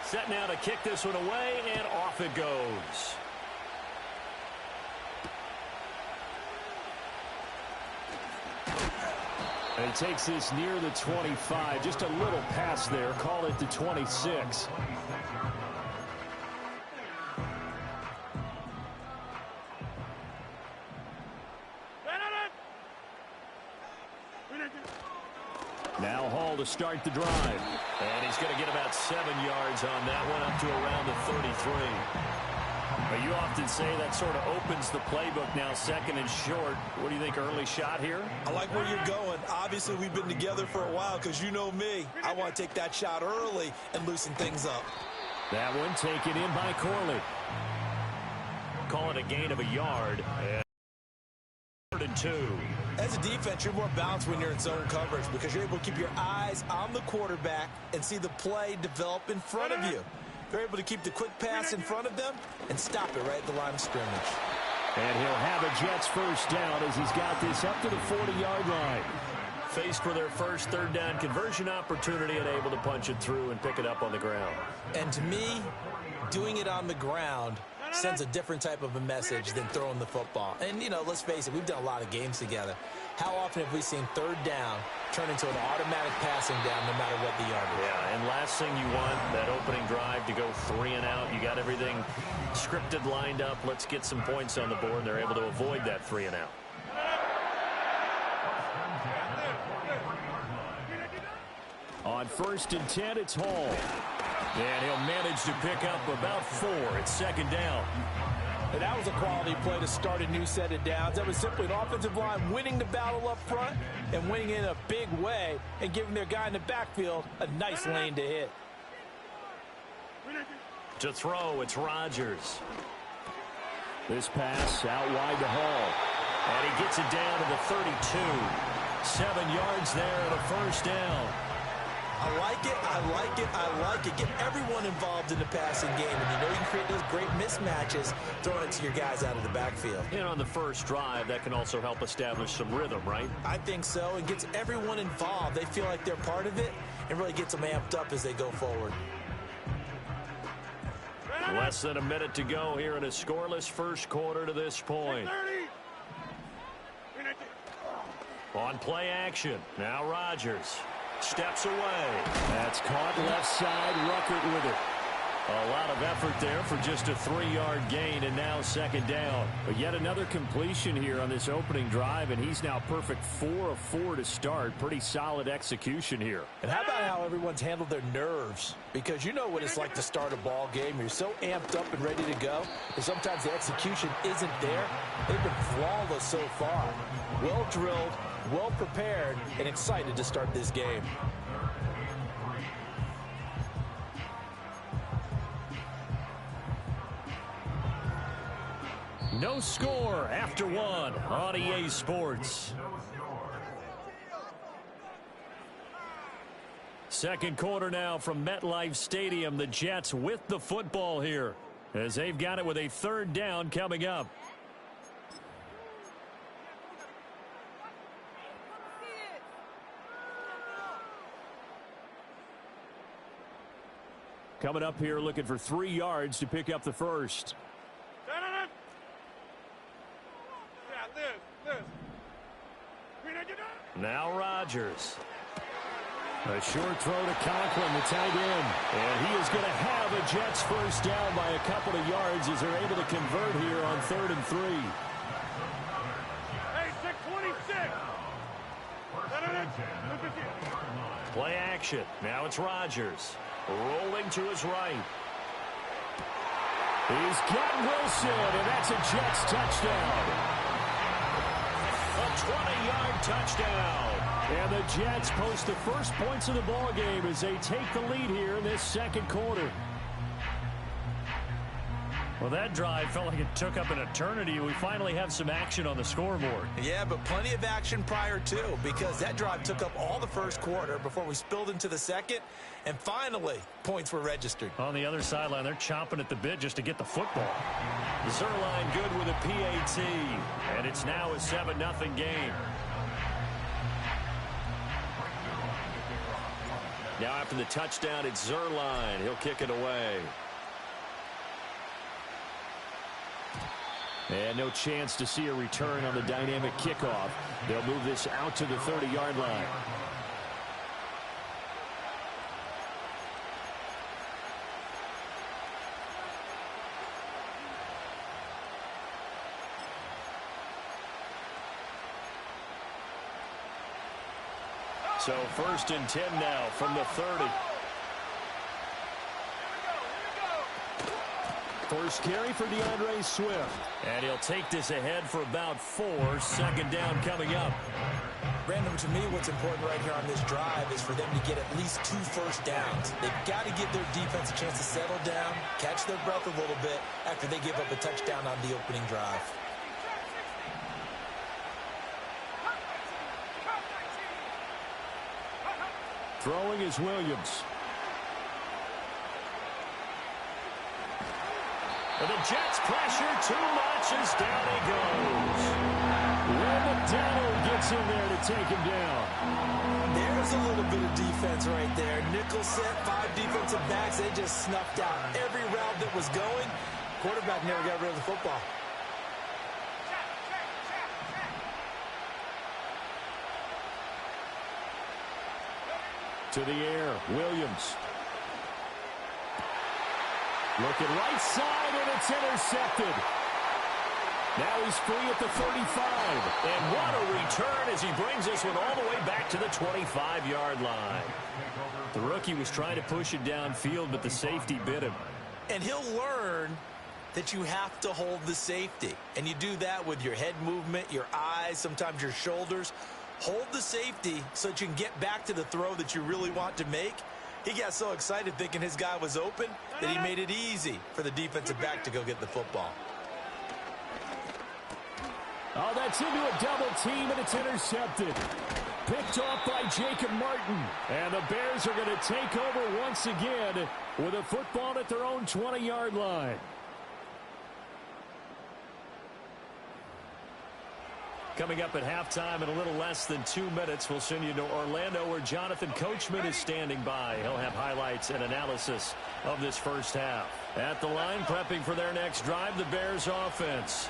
Set now to kick this one away, and off it goes. And he takes this near the 25. Just a little pass there. Call it the 26. Now Hall to start the drive. And he's going to get about 7 yards on that one, up to around the 33. But you often say that sort of opens the playbook now, second and short. What do you think, early shot here? I like where you're going. Obviously, we've been together for a while because you know me. I want to take that shot early and loosen things up. That one taken in by Corley. Call it a gain of a yard. And 3rd and 2. As a defense, you're more balanced when you're in zone coverage because you're able to keep your eyes on the quarterback and see the play develop in front of you. They're able to keep the quick pass in front of them and stop it right at the line of scrimmage. And he'll have a Jets first down as he's got this up to the 40-yard line. Faced for their first 3rd down conversion opportunity and able to punch it through and pick it up on the ground. And to me, doing it on the ground sends a different type of a message than throwing the football. And, you know, let's face it, we've done a lot of games together. How often have we seen 3rd down turn into an automatic passing down no matter what the yard is? Yeah, and last thing you want, that opening drive to go 3 and out. You got everything scripted, lined up. Let's get some points on the board. They're able to avoid that 3 and out. On 1st and 10, it's Hall. And he'll manage to pick up about 4. It's 2nd down. And that was a quality play to start a new set of downs. That was simply an offensive line winning the battle up front and winning in a big way and giving their guy in the backfield a nice lane to hit. To throw, it's Rodgers. This pass out wide to Hall. And he gets it down to the 32. 7 yards there and a first down. I like it, I like it, I like it. Get everyone involved in the passing game, and you know you can create those great mismatches throwing it to your guys out of the backfield. And on the first drive, that can also help establish some rhythm, right? I think so. It gets everyone involved. They feel like they're part of it and really gets them amped up as they go forward. Less than a minute to go here in a scoreless first quarter to this point. On play action, now Rodgers. Steps away. That's caught left side. Ruckert with it. A lot of effort there for just a 3-yard gain, and now 2nd down. But yet another completion here on this opening drive, and he's now perfect 4 of 4 to start. Pretty solid execution here. And how about how everyone's handled their nerves? Because you know what it's like to start a ball game. You're so amped up and ready to go, and sometimes the execution isn't there. They've been flawless so far. Well drilled, well prepared, and excited to start this game. No score after 1 on EA Sports. Second quarter now from MetLife Stadium. The Jets with the football here as they've got it with a 3rd down coming up. Coming up here looking for 3 yards to pick up the first. Now Rodgers. A short throw to Conklin, the tight end. And he is going to have a Jets first down by a couple of yards as they're able to convert here on 3rd and 3. Hey, 626. Play action. Now it's Rodgers. Rolling to his right. He's got Wilson, and that's a Jets touchdown. A 20-yard touchdown. And the Jets post the first points of the ball game as they take the lead here in this second quarter. Well, that drive felt like it took up an eternity. We finally have some action on the scoreboard. Yeah, but plenty of action prior to, because that drive took up all the first quarter before we spilled into the second, and finally, points were registered. On the other sideline, they're chomping at the bit just to get the football. Zerline good with a PAT, and it's now a 7-0 game. Now after the touchdown, it's Zerline. He'll kick it away. And no chance to see a return on the dynamic kickoff. They'll move this out to the 30-yard line. So 1st and 10 now from the 30. First carry for DeAndre Swift. And he'll take this ahead for about 4. 2nd down coming up. Brandon, to me, what's important right here on this drive is for them to get at least 2 first downs. They've got to give their defense a chance to settle down, catch their breath a little bit after they give up a touchdown on the opening drive. Throwing is Williams. And the Jets pressure too much as down he goes. Will McDonald gets in there to take him down. There's a little bit of defense right there. Nickel set, 5 defensive backs. They just snuffed out every route that was going. Quarterback never got rid of the football. To the air, Williams. Looking right side, and it's intercepted. Now he's free at the 35. And what a return as he brings this one all the way back to the 25-yard line. The rookie was trying to push it downfield, but the safety bit him. And he'll learn that you have to hold the safety. And you do that with your head movement, your eyes, sometimes your shoulders. Hold the safety so that you can get back to the throw that you really want to make. He got so excited thinking his guy was open that he made it easy for the defensive back to go get the football. Oh, that's into a double team, and it's intercepted. Picked off by Jacob Martin. And the Bears are going to take over once again with a football at their own 20-yard line. Coming up at halftime in a little less than 2 minutes, we'll send you to Orlando where Jonathan Coachman is standing by. He'll have highlights and analysis of this first half. At the line, prepping for their next drive, the Bears offense.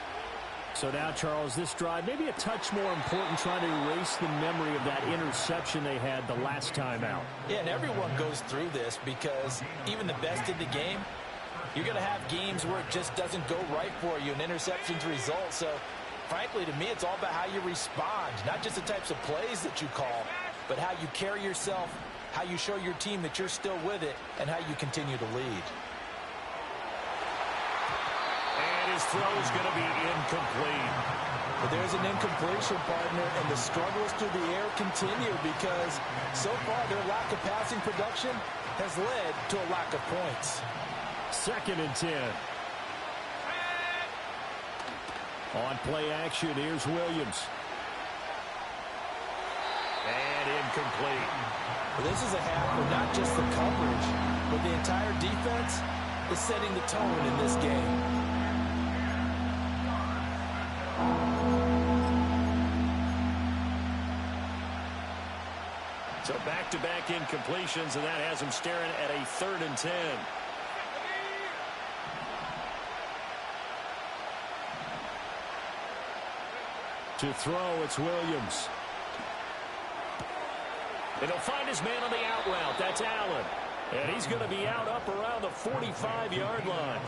So now, Charles, this drive maybe a touch more important, trying to erase the memory of that interception they had the last time out. Yeah, and everyone goes through this because even the best in the game, you're going to have games where it just doesn't go right for you, and interceptions result. So frankly, to me, it's all about how you respond, not just the types of plays that you call, but how you carry yourself, how you show your team that you're still with it, and how you continue to lead. And his throw is going to be incomplete. But there's an incompletion, partner, and the struggles through the air continue because so far their lack of passing production has led to a lack of points. 2nd and 10. On play action, here's Williams. And incomplete. Well, this is a half where not just the coverage, but the entire defense is setting the tone in this game. So back-to-back incompletions, and that has him staring at a 3rd and 10. To throw, it's Williams. And he'll find his man on the out route. That's Allen. And he's going to be out up around the 45-yard line.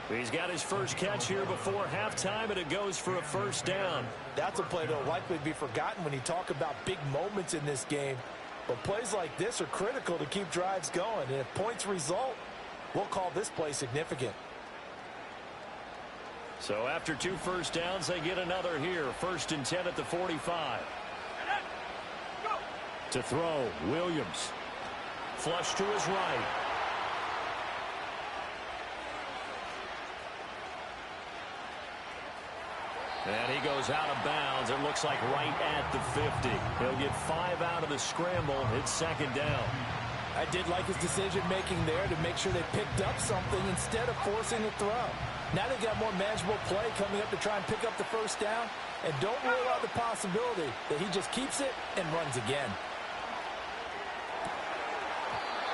He's got his first catch here before halftime, and it goes for a 1st down. That's a play that will likely be forgotten when you talk about big moments in this game. But plays like this are critical to keep drives going. And if points result, we'll call this play significant. So after 2 first downs, they get another here. 1st and 10 at the 45. To throw, Williams. Flush to his right. And he goes out of bounds. It looks like right at the 50. He'll get 5 out of the scramble. It's 2nd down. I did like his decision-making there to make sure they picked up something instead of forcing a throw. Now they've got more manageable play coming up to try and pick up the 1st down. And don't rule out the possibility that he just keeps it and runs again.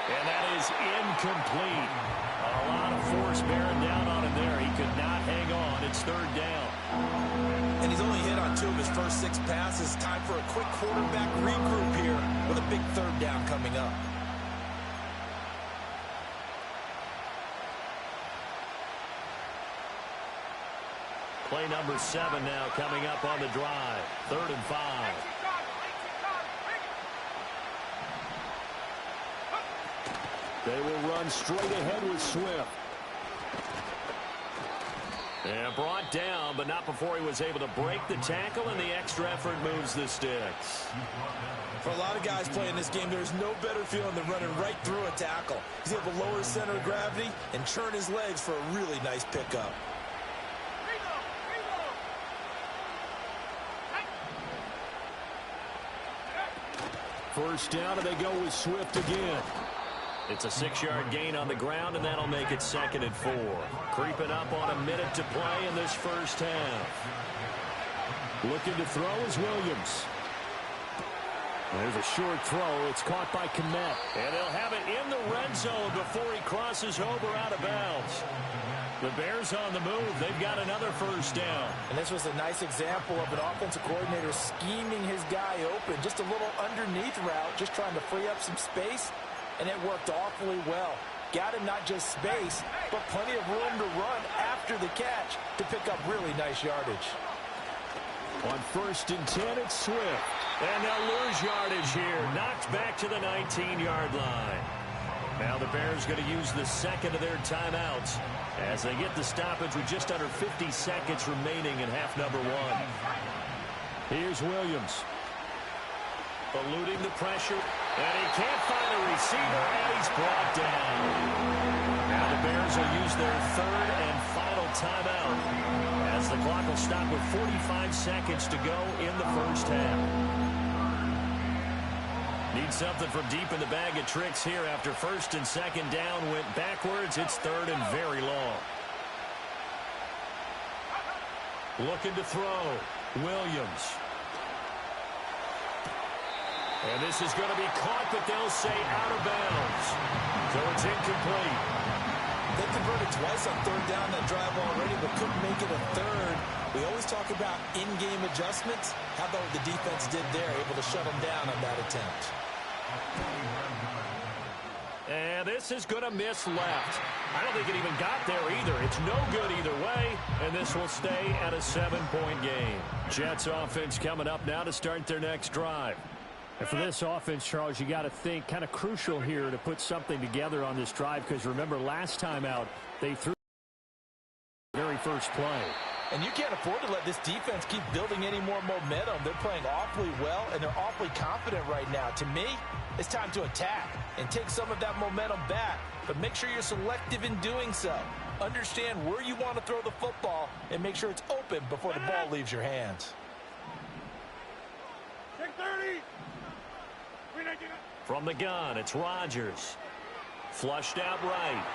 And that is incomplete. A lot of force bearing down on him there. He could not hang on. It's third down. And he's only hit on 2 of his first 6 passes. Time for a quick quarterback regroup here with a big third down coming up. Play number 7 now coming up on the drive. 3rd and 5. They will run straight ahead with Swift. And brought down, but not before he was able to break the tackle, and the extra effort moves the sticks. For a lot of guys playing this game, there's no better feeling than running right through a tackle. He's able to lower his center of gravity and churn his legs for a really nice pickup. First down, and they go with Swift again. It's a 6-yard gain on the ground, and that'll make it 2nd and 4. Creeping up on a minute to play in this first half. Looking to throw is Williams. There's a short throw. It's caught by Kmet. And they'll have it in the red zone before he crosses over out of bounds. The Bears on the move. They've got another first down. And this was a nice example of an offensive coordinator scheming his guy open. Just a little underneath route, just trying to free up some space. And it worked awfully well. Got him not just space, but plenty of room to run after the catch to pick up really nice yardage. On 1st and 10, it's Swift. And they'll lose yardage here. Knocked back to the 19-yard line. Now the Bears going to use the 2nd of their timeouts as they get the stoppage with just under 50 seconds remaining in half number 1. Here's Williams. Eluding the pressure. And he can't find a receiver, and he's brought down. Now the Bears will use their 3rd and final timeout as the clock will stop with 45 seconds to go in the first half. Need something from deep in the bag of tricks here after 1st and 2nd down went backwards. It's 3rd and very long. Looking to throw. Williams. And this is going to be caught, but they'll say out of bounds. So it's incomplete. They converted twice on 3rd down that drive already, but couldn't make it a 3rd. We always talk about in-game adjustments. How about what the defense did there, able to shut them down on that attempt? And this is going to miss left. I don't think it even got there either. It's no good either way, and this will stay at a 7-point game. Jets offense coming up now to start their next drive. And for this offense, Charles, you got to think kind of crucial here to put something together on this drive, because remember last time out they threw the very first play. And you can't afford to let this defense keep building any more momentum. They're playing awfully well, and they're awfully confident right now. To me, it's time to attack and take some of that momentum back, but make sure you're selective in doing so. Understand where you want to throw the football and make sure it's open before the ball leaves your hands. From the gun, it's Rodgers. Flushed out right.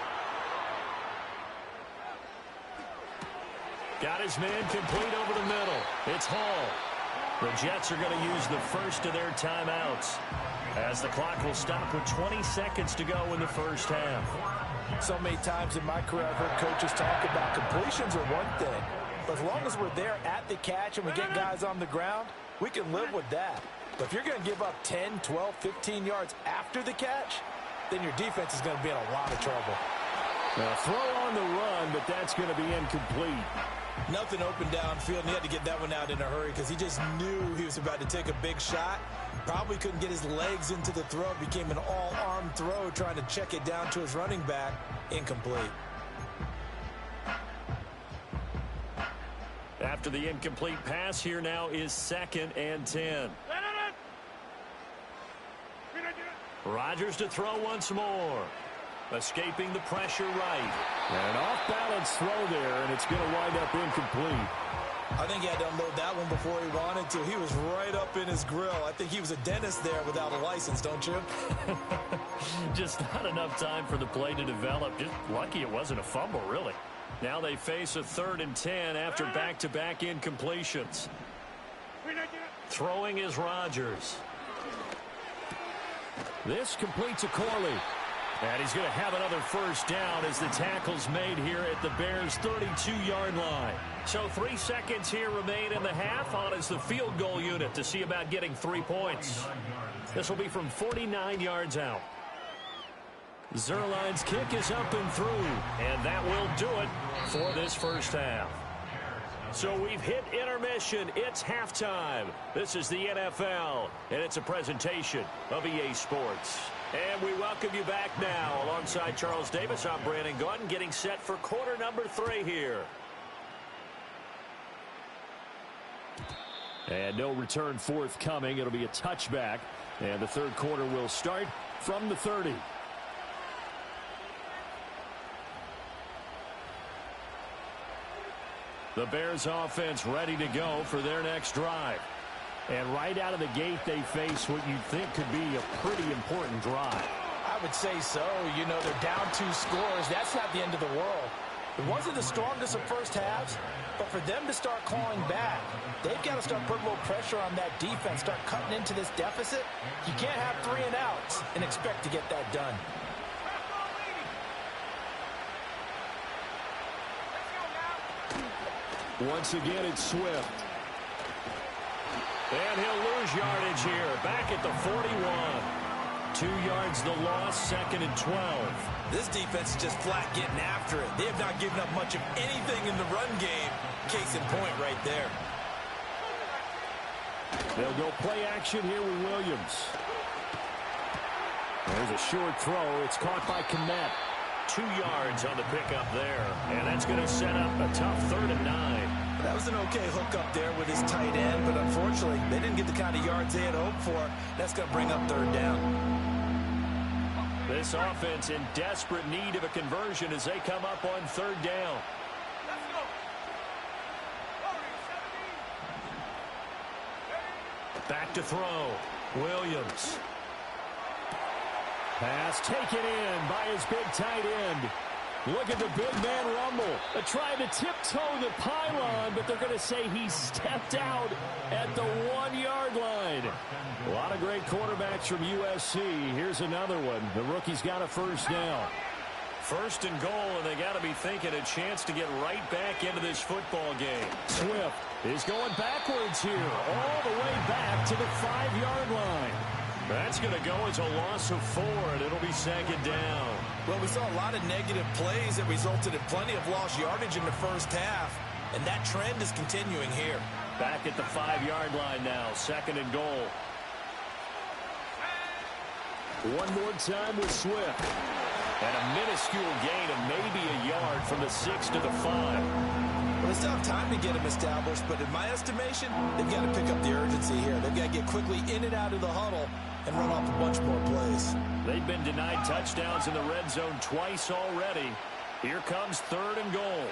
Got his man complete over the middle. It's Hall. The Jets are going to use the first of their timeouts as the clock will stop with 20 seconds to go in the first half. So many times in my career, I've heard coaches talk about completions are one thing. But as long as we're there at the catch and we get guys on the ground, we can live with that. But if you're going to give up 10, 12, 15 yards after the catch, then your defense is going to be in a lot of trouble. Now, throw on the run, but that's going to be incomplete. Nothing open downfield, and he had to get that one out in a hurry because he just knew he was about to take a big shot. Probably couldn't get his legs into the throw. Became an all-arm throw trying to check it down to his running back. Incomplete. After the incomplete pass, here now is 2nd and 10. Rodgers to throw once more. Escaping the pressure right. An off-balance throw there, and it's going to wind up incomplete. I think he had to unload that one before he wanted to. He was right up in his grill. I think he was a dentist there without a license, don't you? Just not enough time for the play to develop. Just lucky it wasn't a fumble, really. Now they face a 3rd and 10 after back-to-back incompletions. Throwing is Rodgers. This completes a Corley. And he's going to have another first down as the tackle's made here at the Bears' 32-yard line. So 3 seconds here remain in the half. On is the field goal unit to see about getting 3 points. This will be from 49 yards out. Zerline's kick is up and through, and that will do it for this first half. So we've hit intermission. It's halftime. This is the NFL, and it's a presentation of EA Sports. And we welcome you back now. Alongside Charles Davis, I'm Brandon Gunn, getting set for quarter number 3 here. And no return forthcoming. It'll be a touchback, and the third quarter will start from the 30. The Bears offense ready to go for their next drive. And right out of the gate, they face what you'd think could be a pretty important drive. I would say so. You know, they're down 2 scores. That's not the end of the world. It wasn't the strongest of first halves, but for them to start clawing back, they've got to start putting a little pressure on that defense, start cutting into this deficit. You can't have 3 and outs and expect to get that done. Once again, it's Swift. And he'll lose yardage here. Back at the 41. 2 yards the loss, 2nd and 12. This defense is just flat getting after it. They have not given up much of anything in the run game. Case in point right there. They'll go play action here with Williams. There's a short throw. It's caught by Kmet. 2 yards on the pickup there. And that's going to set up a tough 3rd and 9. That was an okay hookup there with his tight end, but unfortunately, they didn't get the kind of yards they had hoped for. That's going to bring up 3rd down. This offense in desperate need of a conversion as they come up on 3rd down. Back to throw. Williams. Pass taken in by his big tight end. Look at the big man rumble. They're trying to tiptoe the pylon, but they're going to say he stepped out at the 1-yard line. A lot of great quarterbacks from USC. Here's another one. The rookie's got a first down. 1st and goal, and they got to be thinking a chance to get right back into this football game. Swift is going backwards here, all the way back to the 5-yard line. That's going to go as a loss of 4, and it'll be 2nd down. Well, we saw a lot of negative plays that resulted in plenty of lost yardage in the first half, and that trend is continuing here. Back at the 5-yard line now, 2nd and goal. One more time with Swift. And a minuscule gain of maybe a yard from the 6 to the 5. Well, they still have time to get him established, but in my estimation, they've got to pick up the urgency here. They've got to get quickly in and out of the huddle and run off a bunch more plays. They've been denied touchdowns in the red zone twice already. Here comes 3rd and goal.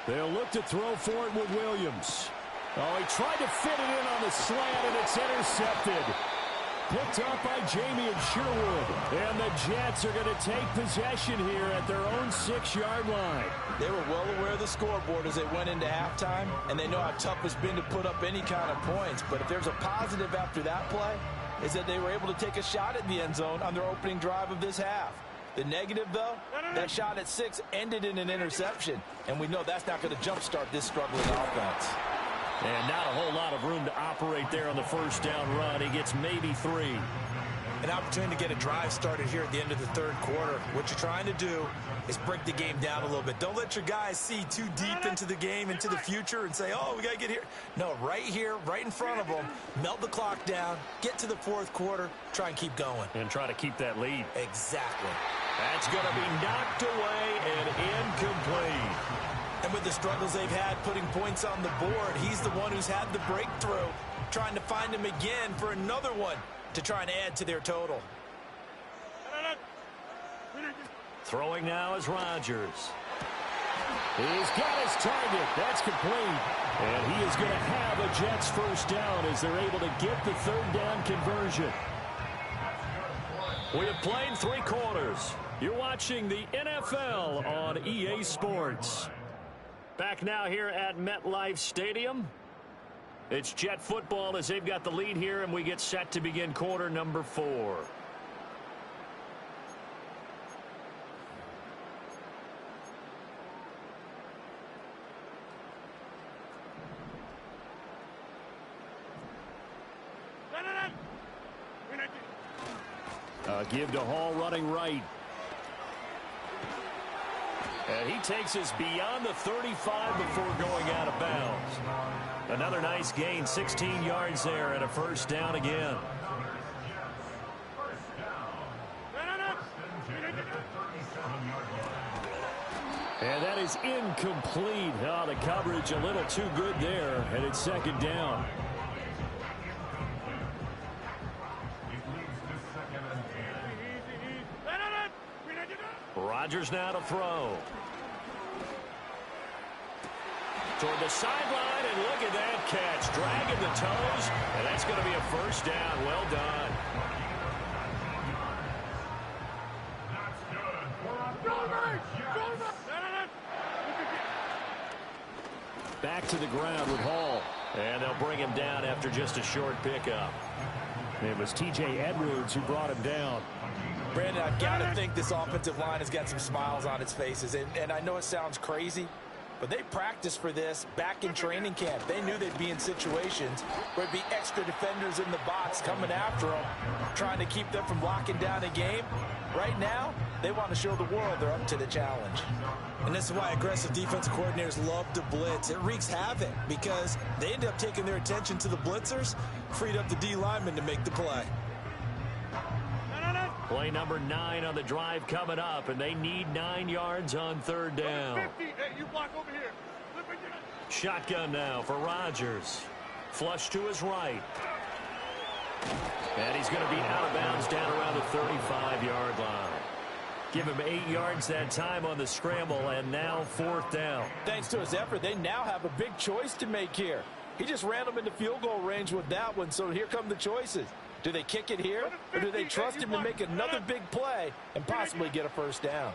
They'll look to throw for it with Williams. Oh, he tried to fit it in on the slant, and it's intercepted. Picked up by Jamie and Sherwood. And the Jets are going to take possession here at their own 6-yard line. They were well aware of the scoreboard as they went into halftime, and they know how tough it's been to put up any kind of points. But if there's a positive after that play, is that they were able to take a shot at the end zone on their opening drive of this half. The negative, though, that shot at 6 ended in an interception, and we know that's not going to jumpstart this struggling offense. And not a whole lot of room to operate there on the first down run. He gets maybe 3. An opportunity to get a drive started here at the end of the 3rd quarter. What you're trying to do is break the game down a little bit. Don't let your guys see too deep into the game, into the future, and say, oh, we got to get here. No, right here, right in front of them, melt the clock down, get to the 4th quarter, try and keep going. And try to keep that lead. Exactly. That's going to be knocked away and incomplete. And with the struggles they've had putting points on the board, he's the one who's had the breakthrough, trying to find him again for another one to try and add to their total. Throwing now is Rodgers. He's got his target. That's complete. And he is going to have a Jets first down as they're able to get the 3rd down conversion. We have played 3 quarters. You're watching the NFL on EA Sports. Back now here at MetLife Stadium. It's Jet football as they've got the lead here, and we get set to begin quarter number 4. Give to Hall running right. And he takes us beyond the 35 before going out of bounds. Another nice gain, 16 yards there and a first down again. And that is incomplete. Oh, the coverage a little too good there, and it's second down. Rodgers now to throw. Toward the sideline, and look at that catch. Dragging the toes, and that's going to be a first down. Well done. Back to the ground with Hall. And they'll bring him down after just a short pickup. It was T.J. Edwards who brought him down. Brandon, I've got to think this offensive line has got some smiles on its faces. And I know it sounds crazy, but they practiced for this back in training camp. They knew they'd be in situations where there'd be extra defenders in the box coming after them, trying to keep them from locking down a game. Right now, they want to show the world they're up to the challenge. And this is why aggressive defensive coordinators love to blitz. It wreaks havoc because they end up taking their attention to the blitzers, freed up the D linemen to make the play. Play number 9 on the drive coming up, and they need 9 yards on third down. Hey, you block over here. Shotgun now for Rodgers. Flush to his right. And he's going to be out of bounds down around the 35-yard line. Give him 8 yards that time on the scramble, and now fourth down. Thanks to his effort, they now have a big choice to make here. He just ran them into field goal range with that one, so here come the choices. Do they kick it here, or do they trust him to make another big play and possibly get a first down?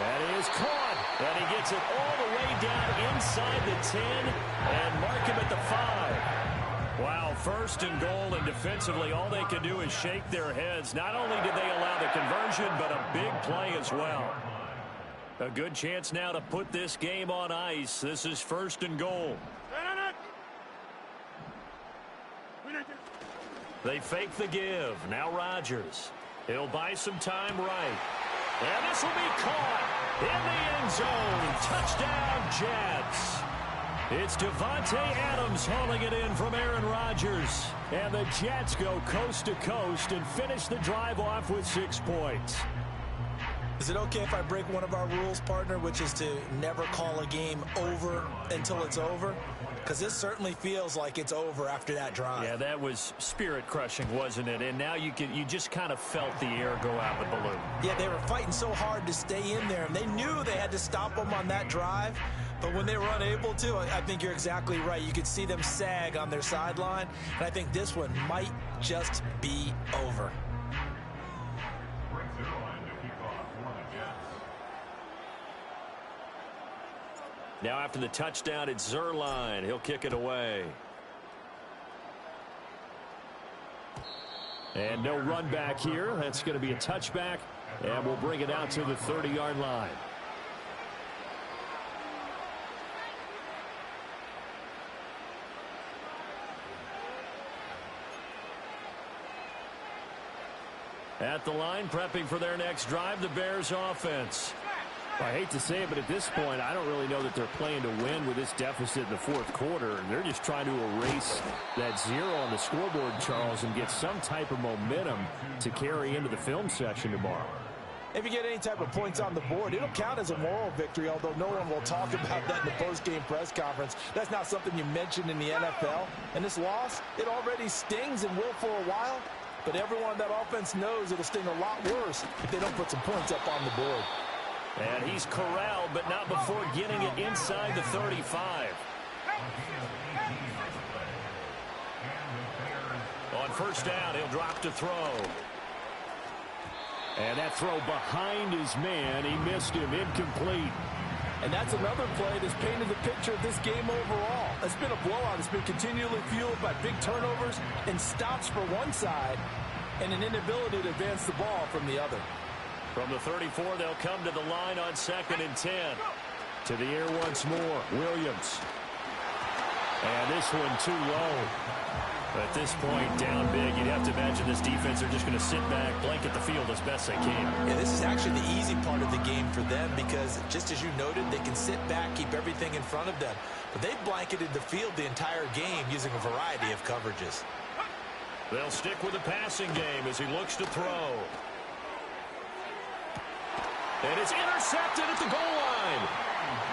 That is caught, and he gets it all the way down inside the 10 and mark him at the 5. Wow, first and goal, and defensively all they can do is shake their heads. Not only did they allow the conversion, but a big play as well. A good chance now to put this game on ice. This is first and goal. They fake the give. Now Rodgers. He'll buy some time right. And this will be caught in the end zone. Touchdown, Jets. It's Devontae Adams hauling it in from Aaron Rodgers. And the Jets go coast to coast and finish the drive off with 6 points. Is it okay if I break one of our rules, partner, which is to never call a game over until it's over? Because this certainly feels like it's over after that drive. Yeah, that was spirit-crushing, wasn't it? And now you just kind of felt the air go out the balloon. Yeah, they were fighting so hard to stay in there, and they knew they had to stop them on that drive. But when they were unable to, I think you're exactly right. You could see them sag on their sideline, and I think this one might just be over. Now after the touchdown, it's Zerline. He'll kick it away. And no run back here. That's going to be a touchback, and we'll bring it out to the 30-yard line. At the line, prepping for their next drive, the Bears offense. I hate to say it, but at this point, I don't really know that they're playing to win with this deficit in the fourth quarter. They're just trying to erase that 0 on the scoreboard, Charles, and get some type of momentum to carry into the film session tomorrow. If you get any type of points on the board, it'll count as a moral victory, although no one will talk about that in the post-game press conference. That's not something you mentioned in the NFL. And this loss, it already stings and will for a while, but everyone on that offense knows it'll sting a lot worse if they don't put some points up on the board. And he's corralled, but not before getting it inside the 35. on first down. He'll drop to throw. And that throw behind his man. He missed him. Incomplete. And that's another play that's painted the picture of this game overall. It's been a blowout. It's been continually fueled by big turnovers and stops for one side and an inability to advance the ball from the other. From the 34, they'll come to the line on 2nd and 10. To the air once more. Williams. And this one too low. At this point, down big, you'd have to imagine this defense are just going to sit back, blanket the field as best they can. Yeah, this is actually the easy part of the game for them because, just as you noted, they can sit back, keep everything in front of them. But they've blanketed the field the entire game using a variety of coverages. They'll stick with the passing game as he looks to throw. And it's intercepted at the goal line.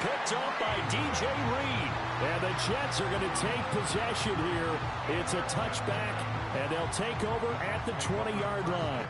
Picked up by DJ Reed. And the Jets are going to take possession here. It's a touchback, and they'll take over at the 20-yard line.